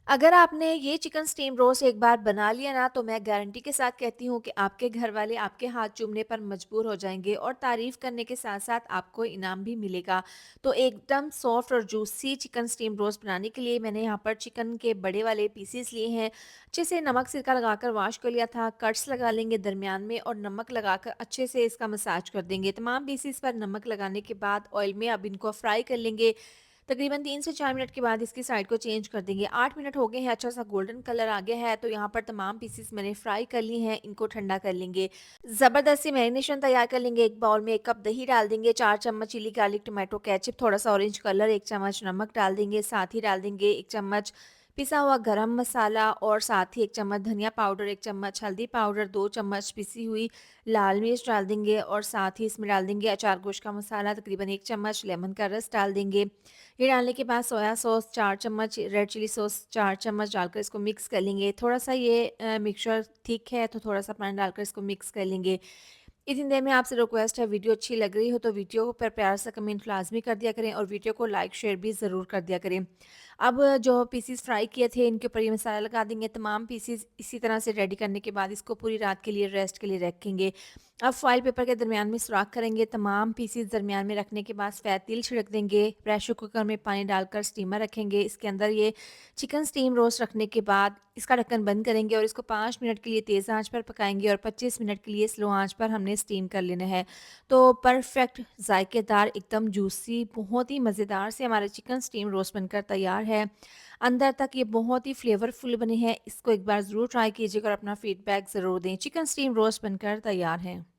अगर आपने ये चिकन स्टीम रोस्ट एक बार बना लिया ना, तो मैं गारंटी के साथ कहती हूँ कि आपके घर वाले आपके हाथ चूमने पर मजबूर हो जाएँगे और तारीफ़ करने के साथ-साथ आपको इनाम भी मिलेगा। तो एकदम सॉफ्ट और जूसी चिकन स्टीम रोस्ट बनाने के लिए मैंने यहाँ पर चिकन के बड़े वाले पीसेस लिए हैं। अच्छे से नमक सिरका लगाकर वॉश कर लिया था, कट्स लगा लेंगे दरमियान में और नमक लगाकर अच्छे से इसका मसाज कर देंगे। तमाम पीसेस पर नमक लगाने के बाद ऑयल में अब इनको फ्राई कर लेंगे। तकरीबन 3 से 4 मिनट के बाद इसकी साइड को चेंज कर देंगे। 8 मिनट हो गए हैं, अच्छा-सा गोल्डन कलर आ गया है, तो यहाँ पर तमाम पीसेस मैंने फ्राई कर ली हैं, इनको ठंडा कर लेंगे। ज़बरदस्त सी मैरिनेशन तैयार कर लेंगे। एक बाउल में 1 कप दही डाल देंगे, 4 चम्मच चिली गार्लिक टोमेटो केचप, थोड़ा-सा ऑरेंज कलर, 1 चम्मच नमक डाल देंगे, साथ ही डाल देंगे 1 चम्मच पिसा हुआ गरम मसाला और साथ ही 1 चम्मच धनिया पाउडर, 1 चम्मच हल्दी पाउडर, 2 चम्मच पिसी हुई लाल मिर्च डाल देंगे और साथ ही इसमें डाल देंगे अचार गोश्त का मसाला तकरीबन 1 चम्मच, लेमन का रस डाल देंगे। ये डालने के बाद सोया सॉस 4 चम्मच, रेड चिली सॉस 4 चम्मच डालकर इसको मिक्स कर लेंगे। थोड़ा-सा ये मिक्सचर थिक है तो थोड़ा-सा पानी डालकर इसको मिक्स कर लेंगे। इतनी देर में आपसे रिक्वेस्ट है, वीडियो अच्छी लग रही हो तो वीडियो पर प्यार से कमेंट लाज़मी कर दिया करें और वीडियो को लाइक शेयर भी ज़रूर कर दिया करें। अब जो पीसेस फ्राई किए थे इनके ऊपर ये मसाला लगा देंगे। तमाम पीसेस इसी तरह से रेडी करने के बाद इसको पूरी रात के लिए रेस्ट के लिए रखेंगे। अब फॉइल पेपर के दरमियान में सुराख करेंगे। तमाम पीसेस दरमियान में रखने के बाद सफ़ेद तिल छिड़क देंगे। प्रेशर कुकर में पानी डालकर स्टीमर रखेंगे। इसके अंदर ये चिकन स्टीम रोस्ट रखने के बाद इसका ढक्कन बंद करेंगे और इसको 5 मिनट के लिए तेज़ आंच पर पकाएँगे और 25 मिनट के लिए स्लो आंच पर हमने स्टीम कर लेना है। तो परफेक्ट ज़ायकेदार एकदम जूसी बहुत ही मज़ेदार से हमारे चिकन स्टीम रोस्ट बनकर तैयार है। अंदर तक ये बहुत ही फ्लेवरफुल बने हैं। इसको एक बार ज़रूर ट्राई कीजिएगा और अपना फीडबैक ज़रूर दें। चिकन स्टीम रोस्ट बनकर तैयार है।